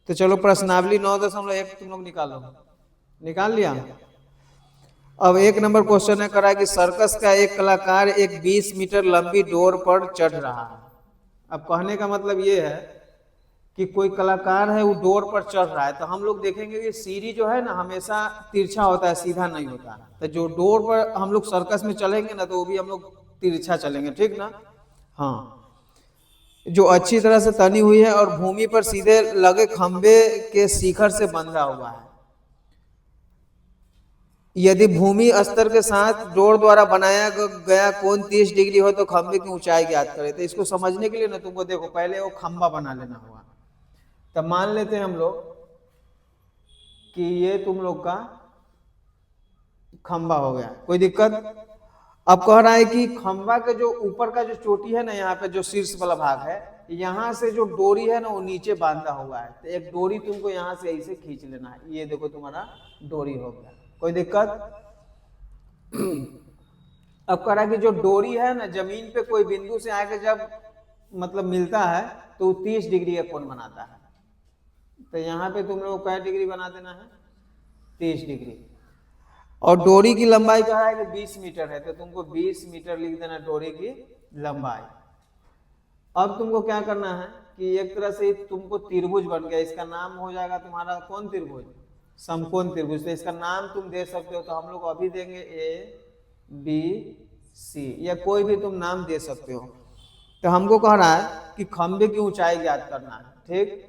तो चलो प्रश्नावली 9.1 तुम लोग निकालो, निकाल लिया। अब 1 नंबर क्वेश्चन है, करा कि सर्कस का एक कलाकार एक 20 मीटर लंबी डोर पर चढ़ रहा है। अब कहने का मतलब ये है कि कोई कलाकार है वो डोर पर चढ़ रहा है, तो हम लोग देखेंगे कि सीढ़ी जो है ना हमेशा तिरछा होता है, सीधा नहीं होता। तो जो डोर पर हम लोग सर्कस में चलेंगे ना तो वो भी हम लोग तिरछा चलेंगे, ठीक ना। हाँ, जो अच्छी तरह से तनी हुई है और भूमि पर सीधे लगे खंबे के शिखर से बंधा हुआ है। यदि भूमि स्तर के साथ डोर द्वारा बनाया गया कोण 30 डिग्री हो तो खंबे की ऊंचाई ज्ञात करें। तो इसको समझने के लिए ना तुमको देखो पहले वो खंबा बना लेना होगा। तब मान लेते हैं हम लोग कि ये तुम लोग का खंबा हो गया, कोई दिक्कत। अब कह रहा है कि खंबा के जो ऊपर का जो चोटी है ना, यहाँ पे जो शीर्ष वाला भाग है, यहाँ से जो डोरी है ना वो नीचे बांधा हुआ है। तो एक डोरी तुमको यहाँ से ऐसे खींच लेना है, ये देखो तुम्हारा डोरी हो गया, कोई दिक्कत। अब कह रहा है कि जो डोरी है ना जमीन पे कोई बिंदु से आके जब मतलब मिलता है तो 30 डिग्री का कोण बनाता है। तो यहाँ पे तुम लोग क्या डिग्री बना देना है, 30 डिग्री। और डोरी की लंबाई कहा है कि 20 मीटर है, तो तुमको 20 मीटर लिख देना डोरी की लंबाई। अब तुमको क्या करना है कि एक तरह से तुमको त्रिभुज बन गया, इसका नाम हो जाएगा तुम्हारा कौन त्रिभुज, समकोण त्रिभुज। तो इसका नाम तुम दे सकते हो, तो हम लोग अभी देंगे ABC, या कोई भी तुम नाम दे सकते हो। तो हमको कह रहा है कि खंबे की ऊंचाई ज्ञात करना है, ठीक।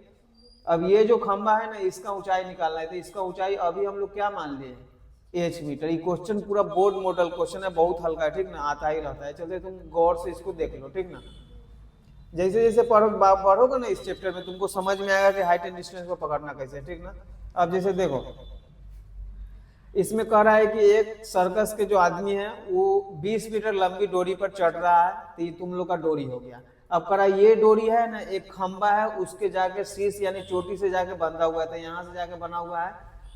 अब ये जो खंबा है ना इसका ऊंचाई निकालना है, तो इसका ऊंचाई अभी हम लोग क्या मान लिए, H मीटर। ये क्वेश्चन पूरा बोर्ड मॉडल क्वेश्चन है, बहुत हल्का है, ठीक ना, आता ही रहता है। चलते तुम गौर से इसको देख लो, ठीक ना। जैसे जैसे पढ़ोगे ना इस चैप्टर में तुमको समझ में आएगा कि हाइट एंड डिस्टेंस को पकड़ना कैसे, ठीक ना। अब जैसे देखो इसमें कह रहा है कि एक सर्कस के जो आदमी है वो 20 मीटर लंबी डोरी पर चढ़ रहा है, तो ये तुम लोग का डोरी हो गया। अब कह रहा है ये डोरी है ना एक खंबा है, उसके जाके शीर्ष यानी चोटी से जाके बंधा हुआ है, तो यहाँ से जाके बना हुआ है।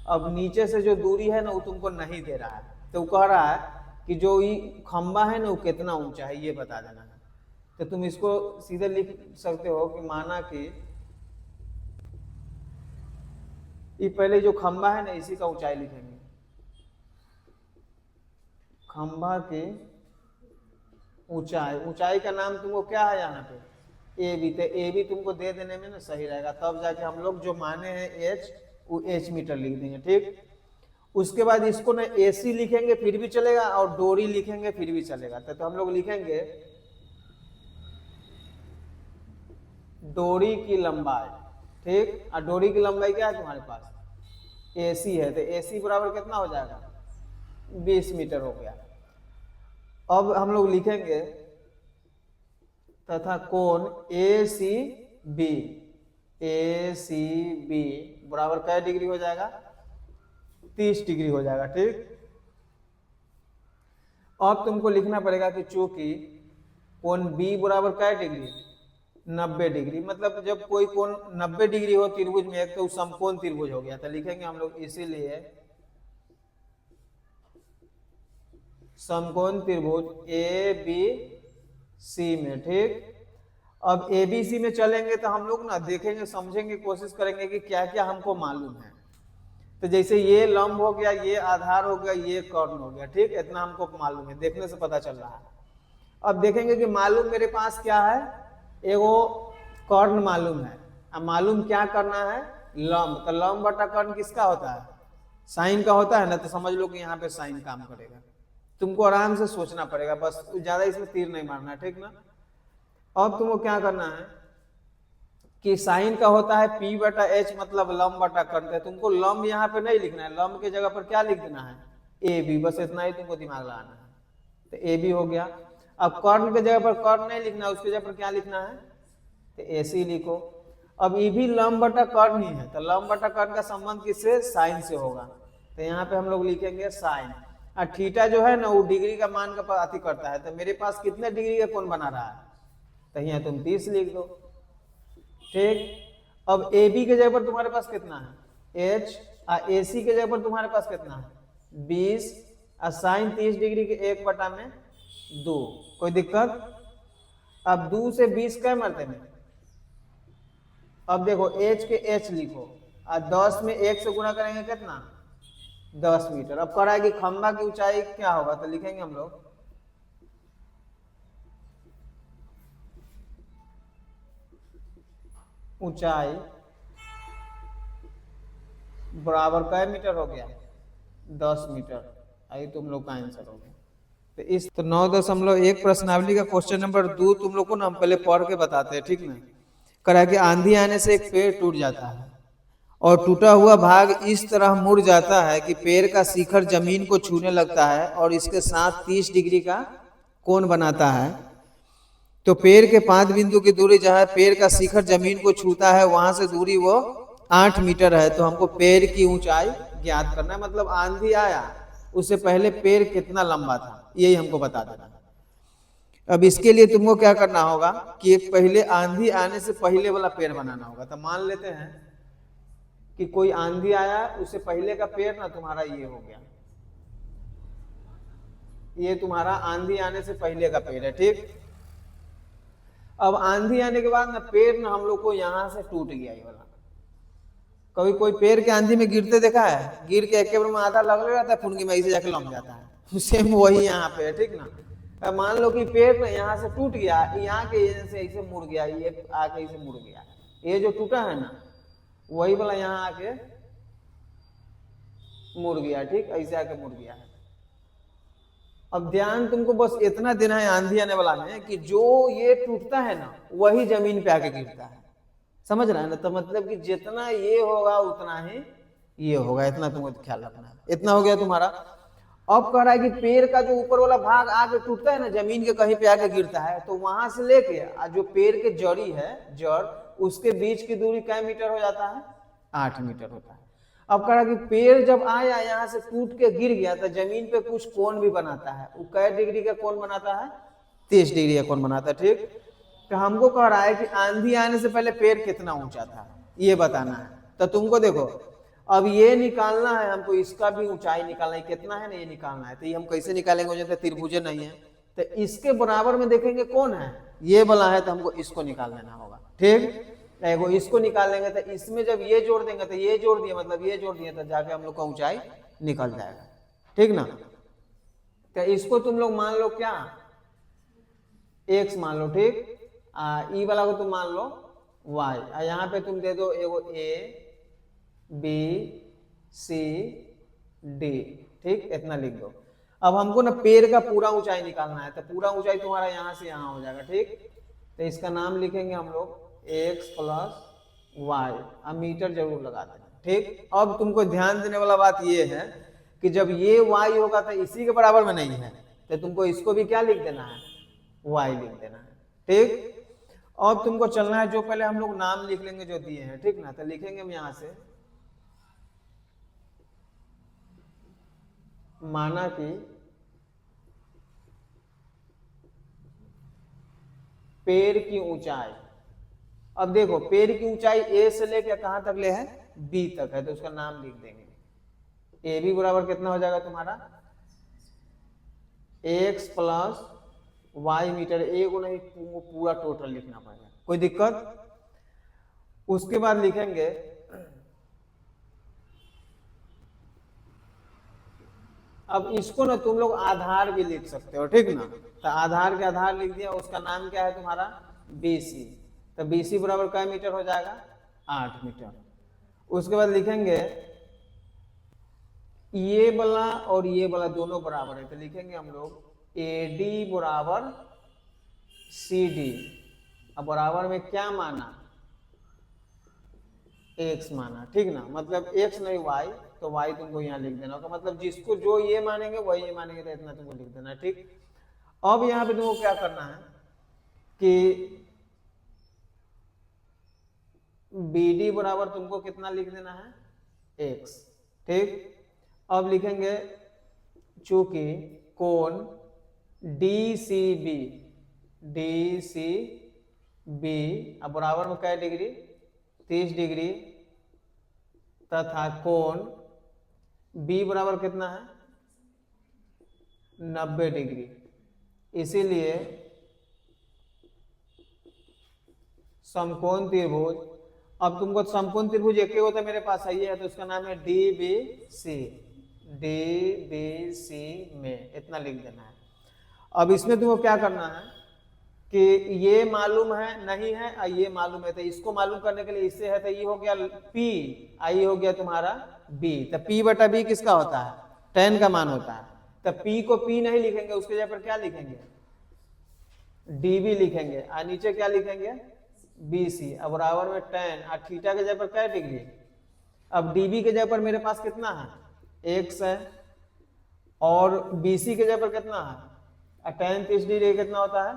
अब नीचे से जो दूरी है ना वो तुमको नहीं दे रहा है, तो कह रहा है कि जो ये खंबा है ना वो कितना ऊंचा है ये बता देना है। तो तुम इसको सीधे लिख सकते हो कि माना कि ये पहले जो खंबा है ना इसी का ऊंचाई लिखेंगे, खंबा की ऊंचाई। ऊंचाई का नाम तुमको क्या है यहाँ पे, AB। तो AB तुमको दे देने में ना सही रहेगा, तब जाके हम लोग जो माने हैं H वो H मीटर लिख देंगे, ठीक। उसके बाद इसको ना AC लिखेंगे फिर भी चलेगा और डोरी लिखेंगे फिर भी चलेगा। तो हम लोग लिखेंगे डोरी की लंबाई, ठीक। और डोरी की लंबाई क्या है तुम्हारे पास, AC है, तो AC बराबर कितना हो जाएगा, 20 मीटर हो गया। अब हम लोग लिखेंगे तथा कोण ACB, ACB बराबर क्या डिग्री हो जाएगा, 30 डिग्री हो जाएगा, ठीक। अब तुमको लिखना पड़ेगा कि चूंकि कोण B बराबर क्या डिग्री, 90 डिग्री। मतलब जब कोई कोण 90 डिग्री हो त्रिभुज में एक, तो समकोण त्रिभुज हो गया। तो लिखेंगे हम लोग इसीलिए समकोण त्रिभुज ABC में, ठीक। अब ABC में चलेंगे तो हम लोग ना देखेंगे समझेंगे कोशिश करेंगे कि क्या क्या हमको मालूम है। तो जैसे ये लंब हो गया, ये आधार हो गया, ये कर्ण हो गया, ठीक। इतना हमको मालूम है, देखने से पता चल रहा है। अब देखेंगे कि मालूम मेरे पास क्या है, एगो कर्ण मालूम है। अब मालूम क्या करना है, लंब। तो लंब बटा कर्ण किसका होता है, साइन का होता है ना। तो समझ लो कि यहाँ पे साइन काम करेगा। तुमको आराम से सोचना पड़ेगा, बस ज्यादा इसमें तीर नहीं मारना, ठीक ना। अब तुमको क्या करना है कि साइन का होता है P बटा H, मतलब लंब बटा कर्ण। तुमको लंब यहाँ पे नहीं लिखना है, लंब के जगह पर क्या लिख देना है, AB। बस इतना ही तुमको दिमाग लगाना है, तो AB हो गया। अब कर्ण के जगह पर कर्ण नहीं लिखना, उसके जगह पर क्या लिखना है, तो AC लिखो। अब ये भी लंब बटा कर्ण ही है, तो लंब बटा कर्ण का संबंध किससे, साइन से होगा। तो यहाँ पे हम लोग लिखेंगे साइन। और थीटा जो है ना वो डिग्री का मान का अति करता है। तो मेरे पास कितने डिग्री का कोण बना रहा है, तो यहाँ तुम 30 लिख दो, ठीक। अब AB के जगह पर तुम्हारे पास कितना है, H, और AC के जगह पर तुम्हारे पास कितना है, 20, और साइन 30 डिग्री के 1/2, कोई दिक्कत। अब 2 से 20 क्या मरते में, अब देखो h के h लिखो और 10 में 1 से गुणा करेंगे कितना 10 मीटर। अब कह रहा है कि खंभा की ऊंचाई क्या होगा, तो लिखेंगे हम लोग ऊंचाई बराबर कै मीटर हो गया 10 मीटर। आई तुम लोग का आंसर हो गया। तो इस तो 9.1 प्रश्नावली का क्वेश्चन नंबर 2 तुम लोग को ना हम पहले पढ़ के बताते हैं, ठीक ना। करा कि आंधी आने से एक पेड़ टूट जाता है और टूटा हुआ भाग इस तरह मुड़ जाता है कि पेड़ का शिखर जमीन को छूने लगता है और इसके साथ 30 डिग्री का कोण बनाता है। तो पेड़ के 5 बिंदु की दूरी जहां पेड़ का शिखर जमीन को छूता है वहां से दूरी वो 8 मीटर है। तो हमको पेड़ की ऊंचाई ज्ञात करना है, मतलब आंधी आया उससे पहले पेड़ कितना लंबा था यही हमको बता देना है। अब इसके लिए तुमको क्या करना होगा कि एक पहले आंधी आने से पहले वाला पेड़ बनाना होगा। तो मान लेते हैं कि कोई आंधी आया उससे पहले का पेड़ ना तुम्हारा ये हो गया, ये तुम्हारा आंधी आने से पहले का पेड़ है, ठीक। अब आंधी आने के बाद ना पेड़ ना हम लोग को यहां से टूट गया ये वाला। कभी कोई पेड़ के आंधी में गिरते देखा है, गिर के एक में आधा लगने रहता है फुनगी में से जाके लग जाता है, सेम वही यहाँ पे है, ठीक ना। अब मान लो कि पेड़ ना यहाँ से टूट गया, यहाँ के से ऐसे मुड़ गया, ये आके ऐसे मुड़ गया, ये जो टूटा है ना वही वाला यहाँ आके मुड़ गया, ठीक ऐसे आके मुड़ गया। अब ध्यान तुमको बस इतना देना है आंधी आने वाला में कि जो ये टूटता है ना वही जमीन पे आके गिरता है, समझ रहा है ना। तो मतलब कि जितना ये होगा उतना ही ये होगा, इतना तुमको ख्याल रखना है। इतना हो गया तुम्हारा। अब कह रहा है कि पेड़ का जो ऊपर वाला भाग आके टूटता है ना जमीन के कहीं पे आके गिरता है, तो वहां से लेके जो पेड़ के जड़ी है जड़ उसके बीच की दूरी कै मीटर हो जाता है 8 मीटर होता है। अब कह रहा कि पेड़ जब आया यहाँ से टूट के गिर गया तो जमीन पे कुछ कोण भी बनाता है, वो कै डिग्री का कोण बनाता है 30 डिग्री का कोण बनाता है, ठीक। तो हमको कह रहा है कि आंधी आने से पहले पेड़ कितना ऊंचा था ये बताना है। तो तुमको देखो अब ये निकालना है हमको, इसका भी ऊंचाई निकालना है कितना है ना ये निकालना है। तो ये हम कैसे निकालेंगे, जैसे त्रिभुज नहीं है तो इसके बराबर में देखेंगे कौन है ये वाला है, तो हमको इसको निकाल लेना होगा, ठीक। एगो इसको निकाल लेंगे तो इसमें जब ये जोड़ देंगे तो ये जोड़ दिए मतलब ये जोड़ दिए तो जाके हम लोग का ऊंचाई निकल जाएगा, ठीक ना। तो इसको तुम लोग मान लो क्या x मान लो, ठीक। ई वाला को तुम मान लो y, यहाँ पे तुम दे दो एगो a b c d, ठीक इतना लिख दो। अब हमको ना पेड़ का पूरा ऊंचाई निकालना है, तो पूरा ऊंचाई तुम्हारा यहाँ से यहाँ हो जाएगा, ठीक। तो इसका नाम लिखेंगे हम लोग x + y, अब मीटर जरूर लगा देना, ठीक। अब तुमको ध्यान देने वाला बात ये है कि जब ये y होगा तो इसी के बराबर में नहीं है, तो तुमको इसको भी क्या लिख देना है y लिख देना है, ठीक। अब तुमको चलना है जो पहले हम लोग नाम लिख लेंगे जो दिए हैं, ठीक ना। तो लिखेंगे हम यहां से माना कि पेड़ की ऊंचाई, अब देखो पेड़ की ऊंचाई ए से लेकर कहां तक ले है बी तक है, तो उसका नाम लिख देंगे। ए बी बराबर कितना हो जाएगा तुम्हारा x + y मीटर, एगो नहीं पूरा टोटल लिखना पड़ेगा, कोई दिक्कत। उसके बाद लिखेंगे अब इसको ना तुम लोग आधार भी लिख सकते हो, ठीक ना। तो आधार के आधार लिख दिया, उसका नाम क्या है तुम्हारा BC। तो BC बराबर क्या मीटर हो जाएगा 8 मीटर। उसके बाद लिखेंगे ये वाला और ये वाला दोनों बराबर है, तो लिखेंगे हम लोग AD बराबर CD। अब बराबर में क्या माना x माना, ठीक ना। मतलब x नहीं y, तो y तुमको यहाँ लिख देना होगा, मतलब जिसको जो ये मानेंगे वही ये मानेंगे, तो इतना तुमको लिख देना, ठीक। अब यहाँ पे तुमको क्या करना है कि BD बराबर तुमको कितना लिख देना है x, ठीक। अब लिखेंगे चूंकि कोण DCB अब बराबर में क्या डिग्री 30 डिग्री तथा कोण B बराबर कितना है 90 डिग्री। इसीलिए समकोण त्रिभुज अब तुमको समकोण त्रिभुज एक ही होता है मेरे पास सही है, तो उसका नाम है DBC। DBC में इतना लिख देना है। अब इसमें तुमको क्या करना है कि ये मालूम है नहीं है और ये मालूम है, तो इसको मालूम करने के लिए इससे है, तो ये हो गया P, आई हो गया तुम्हारा B। तो P बटा B किसका होता है? tan का मान होता है। तो P को P नहीं लिखेंगे, उसके जगह पर क्या लिखेंगे? DB लिखेंगे, और नीचे क्या लिखेंगे? BC। अब बराबर में tan, और थीटा के जगह पर क्या डिग्री? अब DB के जगह पर मेरे पास कितना है? x है, और BC के जगह पर कितना है? और tan 30 डिग्री कितना होता है?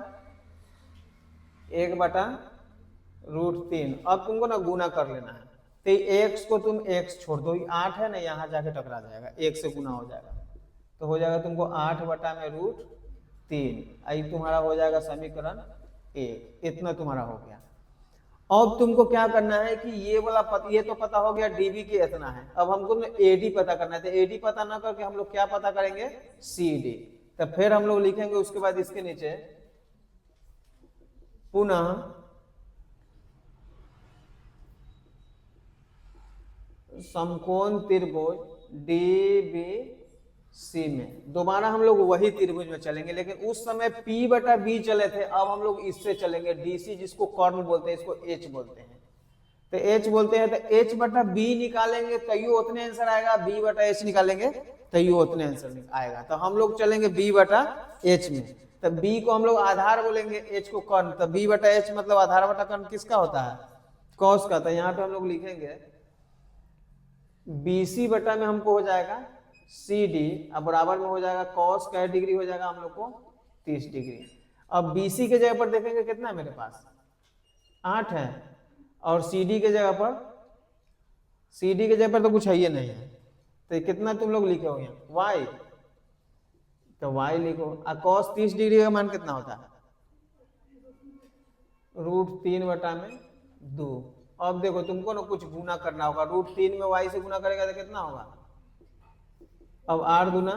1/√3। अब तुमको ना गुना कर लेना है, तो x को तुम x छोड़ दो, 8 है ना, यहाँ जाके टकरा जाएगा, 1 से गुना हो जाएगा, तो हो जाएगा तुमको 8/√3। आई तुम्हारा हो जाएगा समीकरण 1। इतना तुम्हारा हो गया। अब तुमको क्या करना है कि ये वाला ये तो पता हो गया DB के इतना है। अब हमको AD पता करना है, तो AD पता ना करके हम लोग क्या पता करेंगे? CD। तो फिर हम लोग लिखेंगे उसके बाद इसके नीचे पुनः समकोण त्रिभुज DBC में दोबारा हम लोग वही त्रिभुज में चलेंगे, लेकिन उस समय P बटा B चले थे, अब हम लोग इससे चलेंगे DC, जिसको कर्ण बोलते हैं, इसको H बोलते हैं। तो H बोलते हैं, तो H बटा B निकालेंगे तैयो उतने आंसर आएगा, B बटा H निकालेंगे तैयो उतने आंसर आएगा। तो हम लोग चलेंगे B बटा H में। तो B को हम लोग आधार बोलेंगे, H को कर्ण। तो B बटा H मतलब आधार बटा कर्ण किसका होता है? कॉस का। तो यहाँ पे हम लोग लिखेंगे BC बटा में हमको हो जाएगा CD, अब बराबर में हो जाएगा कॉस का डिग्री हो जाएगा हम लोग को 30 डिग्री। अब BC के जगह पर देखेंगे कितना है मेरे पास? 8 है, और CD के जगह पर तो कुछ है ही नहीं है, तो कितना तुम लोग लिखे हो यहाँ? Y। तो y लिखो। और cos 30 डिग्री का मान कितना होता है? √3/2। अब देखो तुमको ना कुछ गुना करना होगा, √3 में y से गुना करेगा तो कितना होगा? अब 8 दूना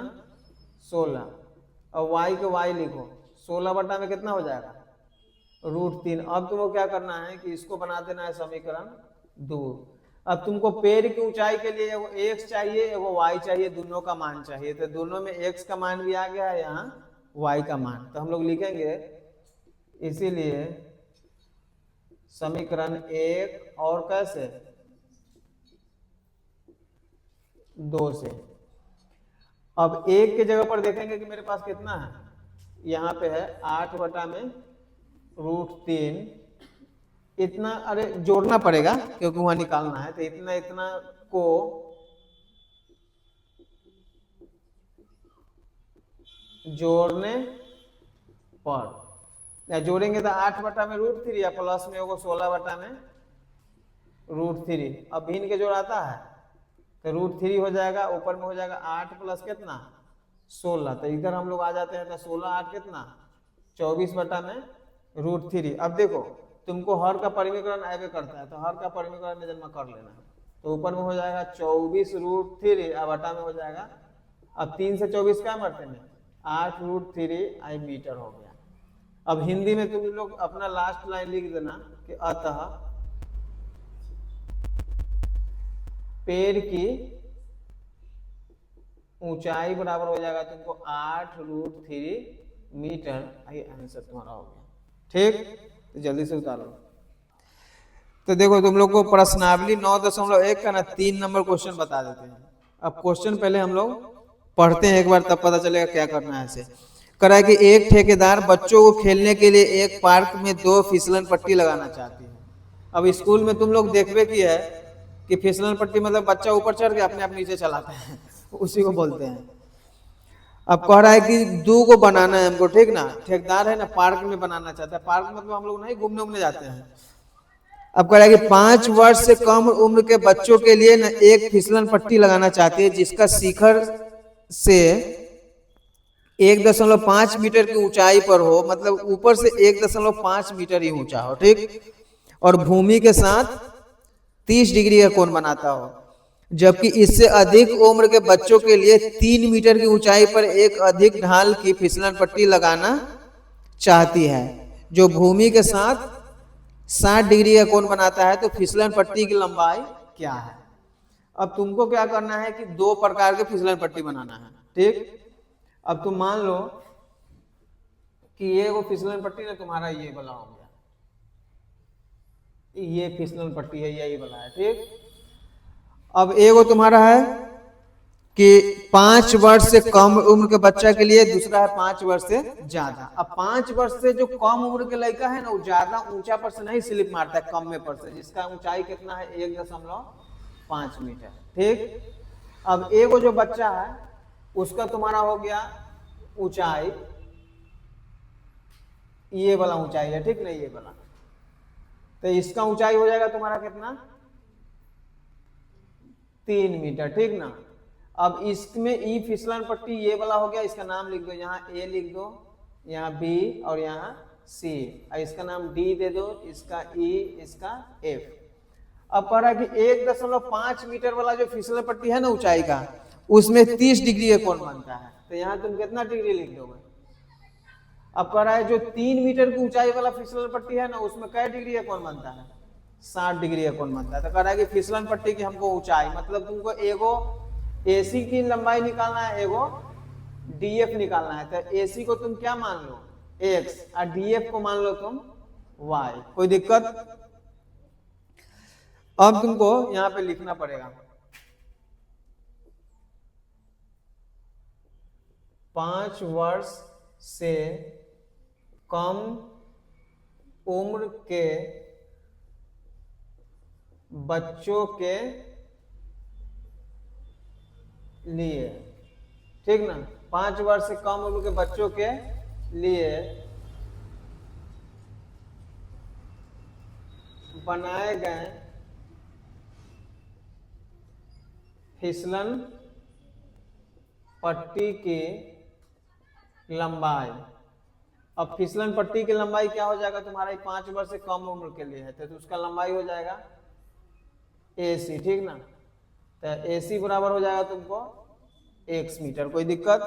16, अब y के y लिखो, 16 बटा में कितना हो जाएगा? √3। अब तुमको क्या करना है कि इसको बना देना है समीकरण 2। अब तुमको पेड़ की ऊंचाई के लिए एगो x चाहिए, एगो y चाहिए, दोनों का मान चाहिए। तो दोनों में x का मान भी आ गया है, यहाँ y का मान। तो हम लोग लिखेंगे इसीलिए समीकरण 1 और कैसे? 2 से। अब 1 के जगह पर देखेंगे कि मेरे पास कितना है? यहाँ पे है 8 बटा में √3। इतना अरे जोड़ना पड़ेगा क्योंकि वहां निकालना है, तो इतना इतना को जोड़ने पर जोड़ेंगे तो 8 बटा में √3 या प्लस में होगा 16 बटा में √3। अब भिन्न के जोड़ आता है तो √3 हो जाएगा, ऊपर में हो जाएगा 8 प्लस कितना? 16। तो इधर हम लोग आ जाते हैं, तो 16 8 कितना? 24 बटा में √3। अब देखो तुमको हर का परिमीकरण आगे करता है, तो हर का परिमीकरण जन्म कर लेना है। तो ऊपर में हो जाएगा 24√3 और बटा में हो जाएगा, अब 3 से 24 क्या मरते हैं? 8√3 आई मीटर हो गया। अब हिंदी में तुम लोग अपना लास्ट लाइन लिख देना कि अतः पेड़ की ऊंचाई बराबर हो जाएगा तुमको 8√3 मीटर। ये आंसर तुम्हारा हो गया। ठीक, तो जल्दी से उतारो। तो देखो तुम लोग को प्रश्नावली 9.1 का ना 3 नंबर क्वेश्चन बता देते हैं। अब क्वेश्चन पहले हम लोग पढ़ते हैं एक बार, तब पता चलेगा क्या करना है। ऐसे करा है कि एक ठेकेदार बच्चों को खेलने के लिए एक पार्क में 2 फिसलन पट्टी लगाना चाहती है। अब स्कूल में तुम लोग देखबे की है कि फिसलन पट्टी मतलब बच्चा ऊपर चढ़ के अपने आप नीचे चलाता है, उसी को बोलते हैं। अब कह रहा है कि 2 को बनाना है हमको, ठीक ना। ठेकेदार है ना पार्क में बनाना चाहता है। पार्क मतलब हम लोग नहीं घूमने जाते हैं। अब कह रहा है कि 5 वर्ष से कम उम्र के बच्चों के लिए ना एक फिसलन पट्टी लगाना चाहती है जिसका शिखर से 1.5 मीटर की ऊंचाई पर हो, मतलब ऊपर से 1.5 मीटर ही ऊंचा हो, ठीक, और भूमि के साथ 30 डिग्री का कोण बनाता हो। जबकि इससे अधिक उम्र के बच्चों के लिए 3 मीटर की ऊंचाई पर एक अधिक ढाल की फिसलन पट्टी लगाना चाहती है जो भूमि के साथ 60 डिग्री का कोण बनाता है, तो फिसलन पट्टी की लंबाई क्या है। अब तुमको क्या करना है कि दो प्रकार के फिसलन पट्टी बनाना है, ठीक। अब तुम मान लो कि ये वो फिसलन पट्टी ना तुम्हारा ये वाला हो गया, ये फिसलन पट्टी है, यही वाला है, ठीक। अब एगो तुम्हारा है कि 5 वर्ष से कम उम्र के बच्चा के लिए, दूसरा है 5 वर्ष से ज्यादा। अब 5 वर्ष से जो कम उम्र के लड़का है ना, वो ज्यादा ऊंचा पर से नहीं स्लिप मारता है, कम में पर से, जिसका ऊंचाई कितना है 1.5 मीटर, ठीक। अब एगो जो बच्चा है उसका तुम्हारा हो गया ऊंचाई, ये वाला ऊंचाई है, ठीक ना, ये वाला, तो इसका ऊंचाई हो जाएगा तुम्हारा कितना 3 मीटर, ठीक ना। अब इसमें ई फिसलन पट्टी ये वाला हो गया, इसका नाम लिख दो, यहाँ ए लिख दो, यहाँ बी और यहाँ सी, इसका नाम डी दे दो, इसका ई, इसका एफ। अब कह रहा है कि 1.5 मीटर वाला जो फिसलन पट्टी है ना ऊंचाई का, उसमें 30 डिग्री का कोण बनता है, तो यहाँ तुम कितना डिग्री लिख दोगे। अब कह रहा है जो 3 मीटर की ऊंचाई वाला फिसलन पट्टी है ना, उसमें कै डिग्री का कोण बनता है 60 डिग्री का कोण बनता है। तो कह रहा है कि फिसलन पट्टी की हमको ऊंचाई, मतलब तुमको एगो एसी की लंबाई निकालना है, एगो डीएफ निकालना है। तो एसी को तुम क्या मान लो x और डीएफ को मान लो तुम y, कोई दिक्कत। अब तुमको यहां पे लिखना पड़ेगा 5 वर्ष से कम उम्र के बच्चों के लिए, ठीक ना, 5 वर्ष से कम उम्र के बच्चों के लिए बनाए गए फिसलन पट्टी की लंबाई। अब फिसलन पट्टी की लंबाई क्या हो जाएगा तुम्हारा, 5 वर्ष से कम उम्र के लिए है, तो उसका लंबाई हो जाएगा AC, ठीक ना। तो AC बराबर हो जाएगा तुमको x मीटर, कोई दिक्कत।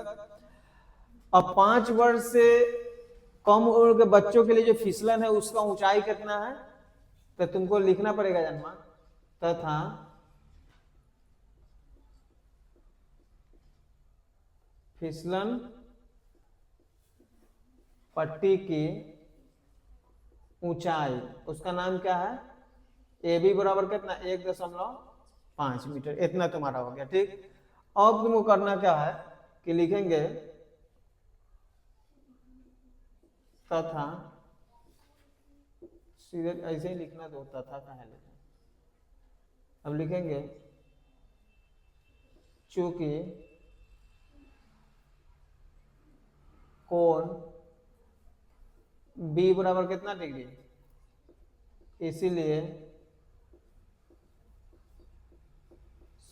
अब 5 वर्ष से कम उम्र के बच्चों के लिए जो फिसलन है उसका ऊंचाई कितना है, तो तुमको लिखना पड़ेगा जन्मा, तथा फिसलन पट्टी की ऊंचाई, उसका नाम क्या है AB बराबर कितना 1.5 मीटर, इतना तुम्हारा हो गया, ठीक। अब तुमको करना क्या है कि लिखेंगे तथा, सीधे ऐसे ही लिखना दो, तथा का है लिखना। अब लिखेंगे चूंकि कोण B बराबर कितना डिग्री, इसीलिए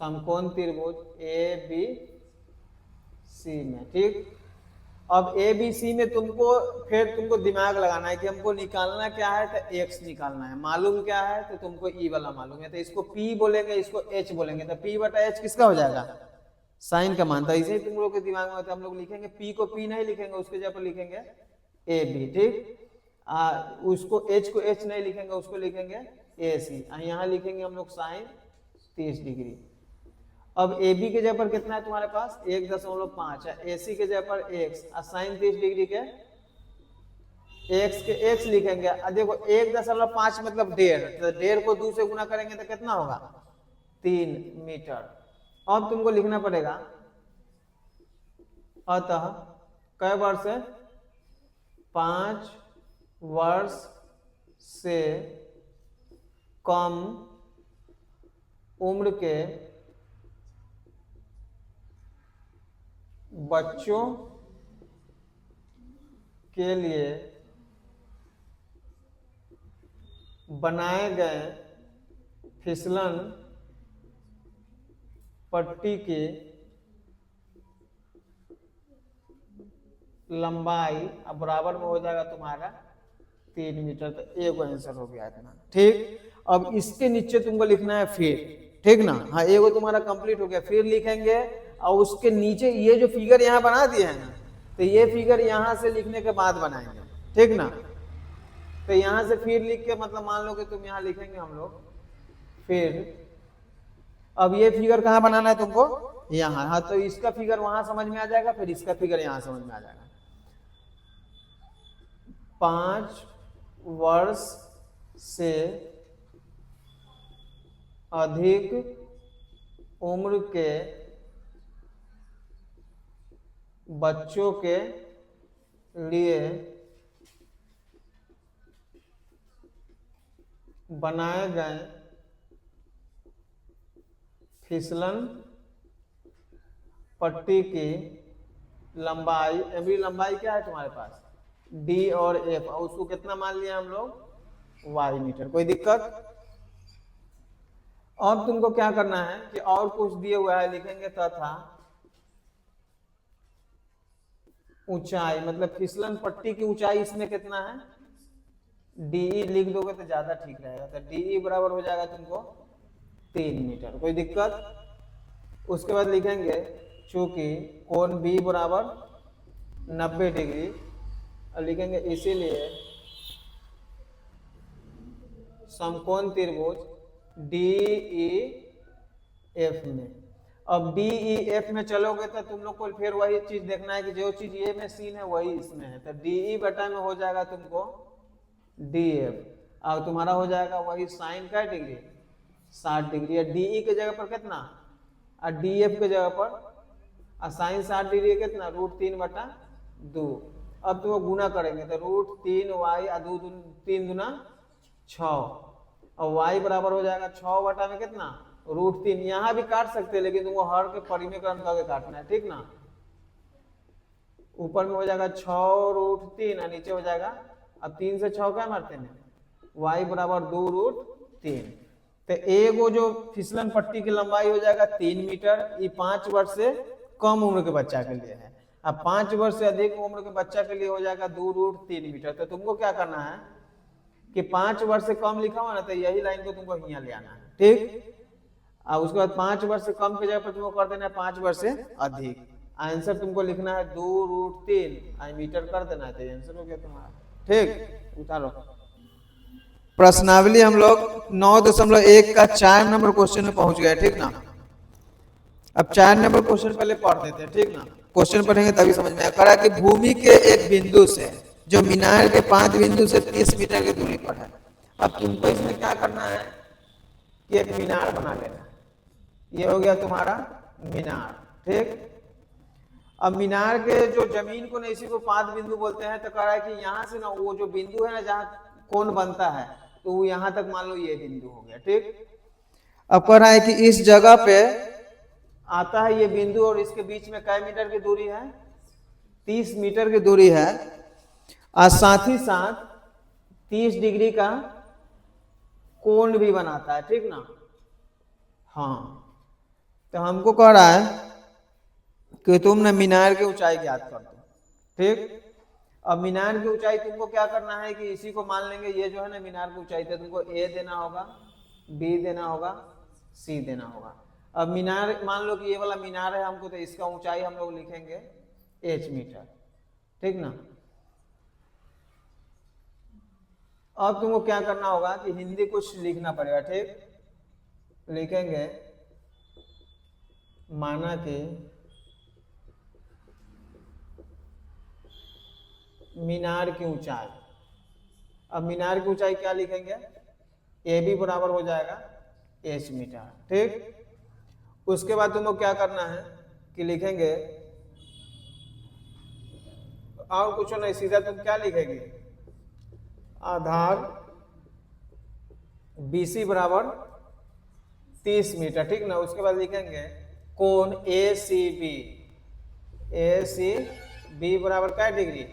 समकोण त्रिभुज ABC में, ठीक। अब ABC में तुमको दिमाग लगाना है कि हमको निकालना क्या है, तो x निकालना है, मालूम क्या है, तो तुमको E वाला मालूम है, तो इसको P बोलेंगे, इसको H बोलेंगे, तो P बटा H किसका हो जाएगा, साइन का मान। तो ऐसे ही तुम लोग के दिमाग में होता है, हम लोग लिखेंगे P को P नहीं लिखेंगे, उसके जगह पर लिखेंगे AB, ठीक। उसको H को H नहीं लिखेंगे, उसको लिखेंगे AC, यहाँ लिखेंगे हम लोग साइन 30 डिग्री। अब AB के जगह पर कितना है तुम्हारे पास 1.5 है, AC के जगह पर x, और साइन 30 डिग्री के x के x लिखेंगे। और देखो 1.5 मतलब 1.5, तो 1.5 को 2 से गुना करेंगे तो कितना होगा 3 मीटर। अब तुमको लिखना पड़ेगा अतः कै वर्ष है 5 वर्ष से कम उम्र के बच्चों के लिए बनाए गए फिसलन पट्टी की लंबाई अब बराबर में हो जाएगा तुम्हारा 3 मीटर। तो एक आंसर हो गया इतना, ठीक। अब इसके नीचे तुमको लिखना है फिर, ठीक ना। हाँ, एगो तुम्हारा कंप्लीट हो गया, फिर लिखेंगे और उसके नीचे ये जो फिगर यहाँ बना दिया है ना, तो ये फिगर यहाँ से लिखने के बाद बनाएंगे, ठीक ना। तो यहां से फिर लिख के मतलब मान लो कि तुम यहां लिखेंगे हम लोग फिर। अब ये फिगर कहाँ बनाना है तुमको, यहाँ। हाँ तो इसका फिगर वहां समझ में आ जाएगा, फिर इसका फिगर यहाँ समझ में आ जाएगा। 5 वर्ष से अधिक उम्र के बच्चों के लिए बनाए गए फिसलन पट्टी की लंबाई, एवरी लंबाई क्या है तुम्हारे पास, डी और एफ, और उसको कितना मान लिया हम लोग, वाई मीटर। कोई दिक्कत? अब तुमको क्या करना है कि और कुछ दिए हुआ है लिखेंगे तथा ऊंचाई, मतलब फिसलन पट्टी की ऊंचाई इसमें कितना है, डीई लिख दोगे तो ज्यादा ठीक रहेगा। तो डीई बराबर हो जाएगा तुमको 3 मीटर। कोई दिक्कत? उसके बाद लिखेंगे चूंकि कोण बी बराबर 90 डिग्री, और लिखेंगे इसीलिए समकोण त्रिभुज डीई एफ में। अब डीई एफ में चलोगे तो तुम लोग को फिर वही चीज देखना है कि जो चीज ये में सीन है वही इसमें है। तो डीई बटा में हो जाएगा तुमको डी एफ, और तुम्हारा हो जाएगा वही साइन का डिग्री 60 डिग्री, या डीई के जगह पर कितना, और डी एफ के जगह पर साइन 60 डिग्री कितना, √3/2। अब तो वो गुना करेंगे तो √3y 3 दूना 6, और y बराबर हो जाएगा 6 बटा में कितना, √3। यहाँ भी काट सकते हैं लेकिन तुमको हर के परिमेकरण करके काटना है, ठीक ना। ऊपर में हो जाएगा 6√3 और नीचे हो जाएगा, अब 3 से 6 क्या मारते हैं, y बराबर 2√3। तो एगो जो फिसलन पट्टी की लंबाई हो जाएगा 3 मीटर। ये 5 वर्ष से कम उम्र के बच्चा के लिए है। अब 5 वर्ष से अधिक उम्र के बच्चा के लिए हो जाएगा 2√3 मीटर। तो तुमको क्या करना है कि 5 वर्ष से कम लिखा हुआ ना, तो यही लाइन को तुमको यहाँ ले आना है, ठीक। और उसके बाद 5 वर्ष से कम के जगह पर तुमको कर देना है 5 वर्ष से अधिक। आंसर तुमको लिखना है 2√3 मीटर कर देना है, तो आंसर हो गया तुम्हारा, ठीक। उतारो प्रश्नावली। हम लोग 9.1 का 4 नंबर क्वेश्चन में पहुंच गए, ठीक ना। अब 4 नंबर क्वेश्चन पहले पढ़ देते हैं, ठीक ना। क्वेश्चन पढ़ेंगे तभी समझ में आएगा कि भूमि के एक बिंदु से जो मीनार के 5 बिंदु से 30 मीटर की दूरी पर है। अब तुमको इसमें क्या करना है कि एक मीनार बना लेना। ये हो गया तुम्हारा मीनार, ठीक। अब मीनार के जो जमीन को ना इसी को 5 बिंदु बोलते हैं। तो कह रहा है कि यहाँ से ना वो जो बिंदु है ना जहाँ कोण बनता है, तो वो यहाँ तक मान लो ये बिंदु हो गया, ठीक। अब कह रहा है कि इस जगह पे आता है ये बिंदु और इसके बीच में कै मीटर की दूरी है, 30 मीटर की दूरी है, और साथ ही साथ 30 डिग्री का कोण भी बनाता है, ठीक ना। हाँ तो हमको कह रहा है कि तुम ना मीनार की ऊंचाई ज्ञात कर दो, ठीक। अब मीनार की ऊंचाई तुमको क्या करना है कि इसी को मान लेंगे, ये जो है ना मीनार की ऊंचाई, तो तुमको ए देना होगा, बी देना होगा, सी देना होगा। अब मीनार मान लो कि ये वाला मीनार है हमको, तो इसका ऊंचाई हम लोग लिखेंगे h मीटर, ठीक ना। अब तुमको क्या करना होगा कि हिंदी कुछ लिखना पड़ेगा, ठीक। लिखेंगे माना कि मीनार की ऊंचाई। अब मीनार की ऊंचाई क्या लिखेंगे, ए बी बराबर हो जाएगा h मीटर, ठीक। उसके बाद तुमको क्या करना है कि लिखेंगे, और कुछ नहीं, सीधा तुम क्या लिखेंगे, आधार BC बराबर 30 मीटर, ठीक ना। उसके बाद लिखेंगे कोण ACB, ACB बराबर क्या डिग्री।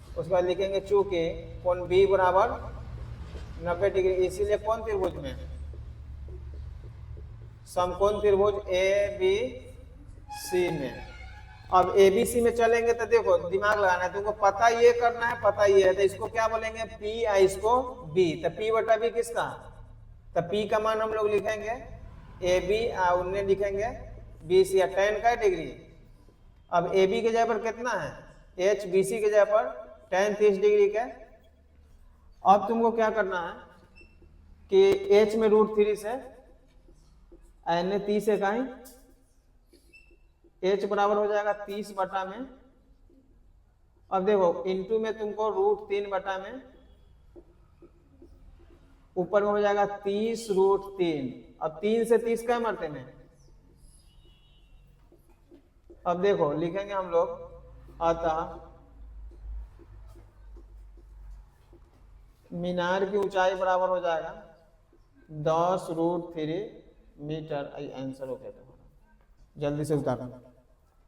उसके बाद लिखेंगे चूंकि कोण B बराबर 90 डिग्री, इसीलिए कौन त्रिभुज में, समकोण त्रिभुज ABC में। अब ABC में चलेंगे तो देखो दिमाग लगाना है तुमको, पता ये करना है, पता ये है, तो इसको क्या बोलेंगे P या इसको B। तो P बटा B किसका, तो P का मान हम लोग लिखेंगे AB और उन्हें लिखेंगे BC, या tan का डिग्री। अब AB के जगह पर कितना है, H, BC के जगह पर tan 30 डिग्री का, अब तुमको क्या करना है कि h में √3 से n 30 इकाई, h बराबर हो जाएगा 30 बटा में, अब देखो इंटू में तुमको √3 बटा में, ऊपर में हो जाएगा 30 √3। अब 3 से 30 क्या मरते हैं, अब देखो लिखेंगे हम लोग, अतः मीनार की ऊंचाई बराबर हो जाएगा 10 √3 मीटर। आंसर हो गया तुम्हारा, जल्दी से उतारो।